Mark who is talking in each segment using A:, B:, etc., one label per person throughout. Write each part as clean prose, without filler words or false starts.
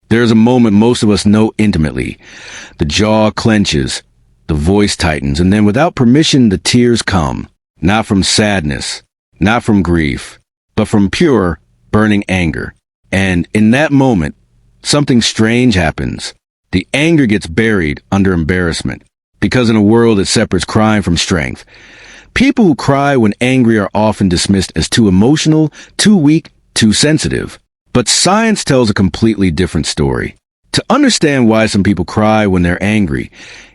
A: There's a moment most of us know intimately. The jaw clenches, the voice tightens, and then without permission the tears come. Not from sadness, not from grief, but from pure, burning anger. And in that moment, something strange happens. The anger gets buried under embarrassment. Because in a world that separates crying from strength, people who cry when angry are often dismissed as too emotional, too weak, too sensitive. But science tells a completely different story. To understand why some people cry when they're angry,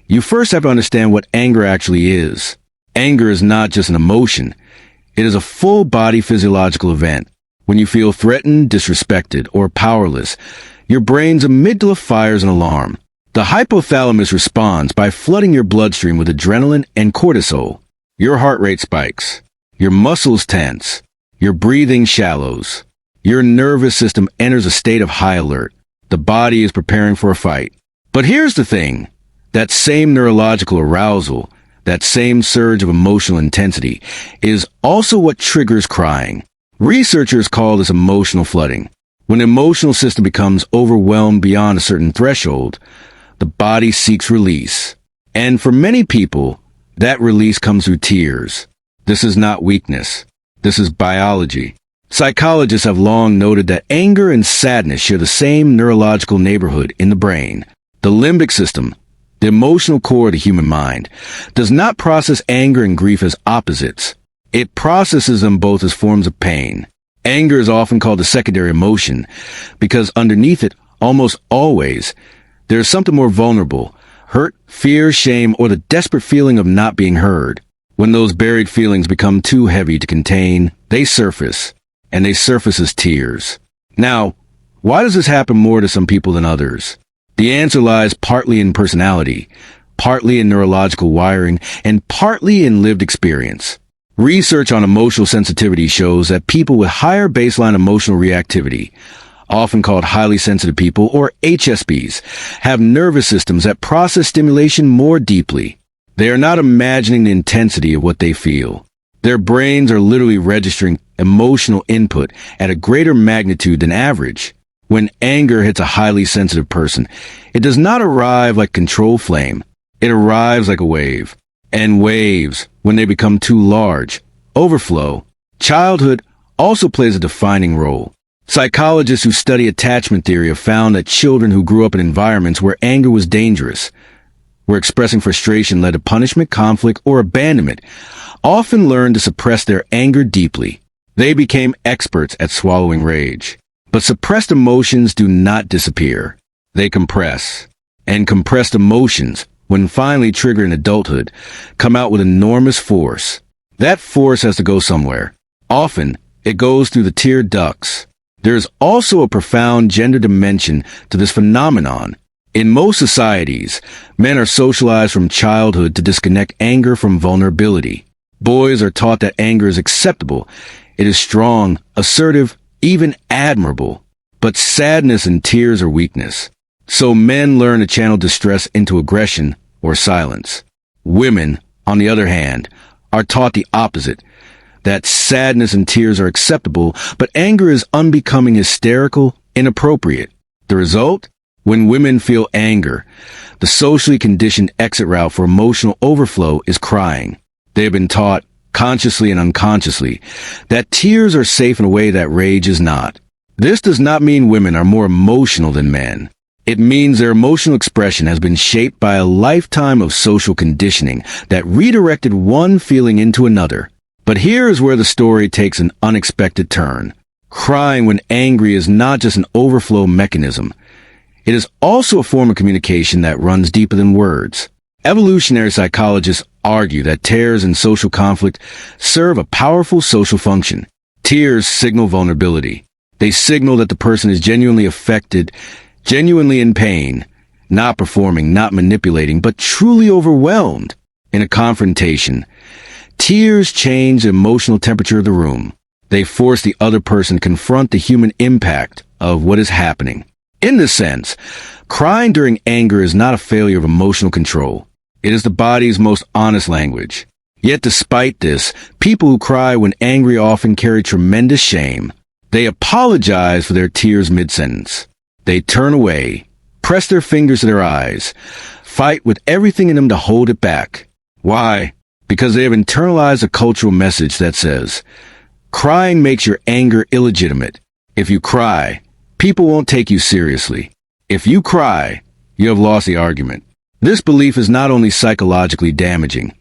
A: you first have to understand what anger actually is. Anger is not just an emotion. It is a full-body physiological event. When you feel threatened, disrespected, or powerless, your brain's amygdala fires an alarm. The hypothalamus responds by flooding your bloodstream with adrenaline and cortisol. Your heart rate spikes. Your muscles tense. Your breathing shallows. Your nervous system enters a state of high alert. The body is preparing for a fight. But here's the thing. That same neurological arousal, that same surge of emotional intensity, is also what triggers crying. Researchers call this emotional flooding. When the emotional system becomes overwhelmed beyond a certain threshold, the body seeks release. And for many people, that release comes through tears. This is not weakness. This is biology. Psychologists have long noted that anger and sadness share the same neurological neighborhood in the brain. The limbic system, the emotional core of the human mind, does not process anger and grief as opposites. It processes them both as forms of pain. Anger is often called a secondary emotion because underneath it, almost always, there is something more vulnerable: hurt, fear, shame, or the desperate feeling of not being heard. When those buried feelings become too heavy to contain, they surface, and they surface as tears. Now, why does this happen more to some people than others? The answer lies partly in personality, partly in neurological wiring, and partly in lived experience. Research on emotional sensitivity shows that people with higher baseline emotional reactivity, often called highly sensitive people, or HSPs, have nervous systems that process stimulation more deeply. They are not imagining the intensity of what they feel. Their brains are literally registering emotional input at a greater magnitude than average. When anger hits a highly sensitive person, it does not arrive like control flame. It arrives like a wave. And waves, when they become too large, overflow. Childhood also plays a defining role. Psychologists who study attachment theory have found that children who grew up in environments where anger was dangerous, where expressing frustration led to punishment, conflict, or abandonment, often learned to suppress their anger deeply. They became experts at swallowing rage. But suppressed emotions do not disappear. They compress. And compressed emotions, when finally triggered in adulthood, come out with enormous force. That force has to go somewhere. Often, it goes through the tear ducts. There is also a profound gender dimension to this phenomenon. In most societies, men are socialized from childhood to disconnect anger from vulnerability. Boys are taught that anger is acceptable. It is strong, assertive, even admirable. But sadness and tears are weakness. So men learn to channel distress into aggression or silence. Women, on the other hand, are taught the opposite, that sadness and tears are acceptable, but anger is unbecoming, hysterical, inappropriate. The result? When women feel anger, the socially conditioned exit route for emotional overflow is crying. They have been taught, consciously and unconsciously, that tears are safe in a way that rage is not. This does not mean women are more emotional than men. It means their emotional expression has been shaped by a lifetime of social conditioning that redirected one feeling into another. But here is where the story takes an unexpected turn. Crying when angry is not just an overflow mechanism. It is also a form of communication that runs deeper than words. Evolutionary psychologists argue that tears in social conflict serve a powerful social function. Tears signal vulnerability. They signal that the person is genuinely affected, genuinely in pain, not performing, not manipulating, but truly overwhelmed. In a confrontation, tears change the emotional temperature of the room. They force the other person to confront the human impact of what is happening. In this sense, crying during anger is not a failure of emotional control. It is the body's most honest language. Yet despite this, people who cry when angry often carry tremendous shame. They apologize for their tears mid-sentence. They turn away, press their fingers to their eyes, fight with everything in them to hold it back. Why? Because they have internalized a cultural message that says, crying makes your anger illegitimate. If you cry, people won't take you seriously. If you cry, you have lost the argument. This belief is not only psychologically damaging,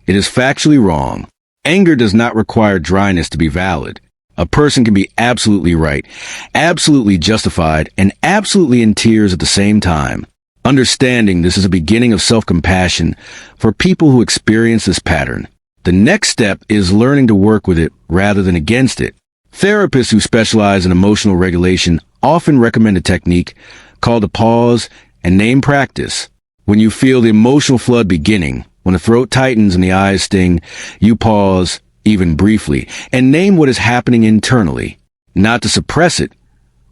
A: it is factually wrong. Anger does not require dryness to be valid. A person can be absolutely right, absolutely justified, and absolutely in tears at the same time. Understanding this is a beginning of self-compassion for people who experience this pattern. The next step is learning to work with it rather than against it. Therapists who specialize in emotional regulation often recommend a technique called a pause and name practice. When you feel the emotional flood beginning, when the throat tightens and the eyes sting, you pause, even briefly, and name what is happening internally, not to suppress it,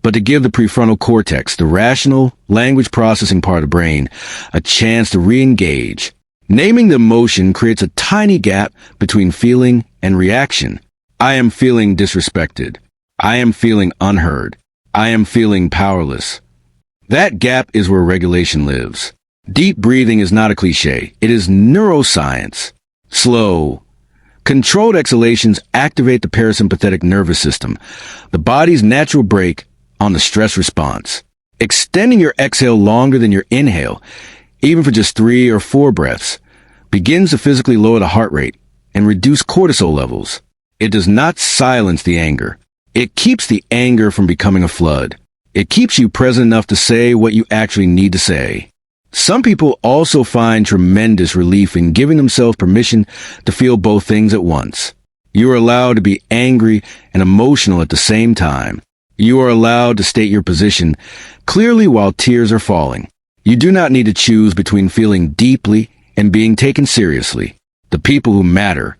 A: but to give the prefrontal cortex, the rational, language processing part of the brain, a chance to re-engage. Naming the emotion creates a tiny gap between feeling and reaction. I am feeling disrespected. I am feeling unheard. I am feeling powerless. That gap is where regulation lives. Deep breathing is not a cliche. It is neuroscience. Slow, controlled exhalations activate the parasympathetic nervous system, the body's natural brake on the stress response. Extending your exhale longer than your inhale, even for just 3 or 4 breaths, begins to physically lower the heart rate and reduce cortisol levels. It does not silence the anger. It keeps the anger from becoming a flood. It keeps you present enough to say what you actually need to say. Some people also find tremendous relief in giving themselves permission to feel both things at once. You are allowed to be angry and emotional at the same time. You are allowed to state your position clearly while tears are falling. You do not need to choose between feeling deeply and being taken seriously. The people who matter,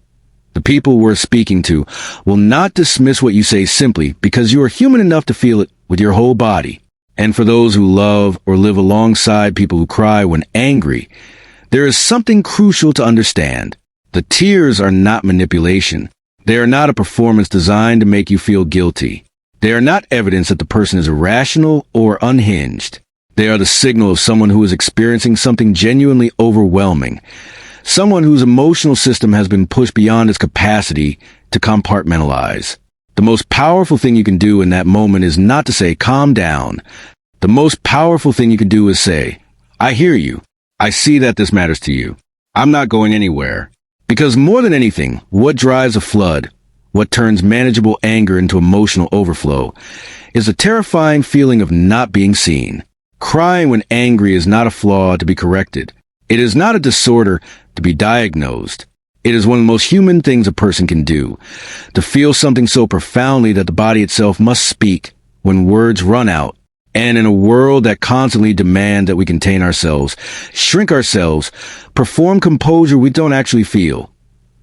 A: the people worth speaking to, will not dismiss what you say simply because you are human enough to feel it with your whole body. And for those who love or live alongside people who cry when angry, there is something crucial to understand. The tears are not manipulation. They are not a performance designed to make you feel guilty. They are not evidence that the person is irrational or unhinged. They are the signal of someone who is experiencing something genuinely overwhelming, someone whose emotional system has been pushed beyond its capacity to compartmentalize. The most powerful thing you can do in that moment is not to say, calm down. The most powerful thing you can do is say, I hear you. I see that this matters to you. I'm not going anywhere. Because more than anything, what drives a flood, what turns manageable anger into emotional overflow, is a terrifying feeling of not being seen. Crying when angry is not a flaw to be corrected. It is not a disorder to be diagnosed. It is one of the most human things a person can do, to feel something so profoundly that the body itself must speak when words run out. And in a world that constantly demands that we contain ourselves, shrink ourselves, perform composure we don't actually feel.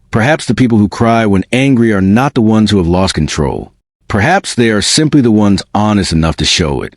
A: Perhaps the people who cry when angry are not the ones who have lost control. Perhaps they are simply the ones honest enough to show it.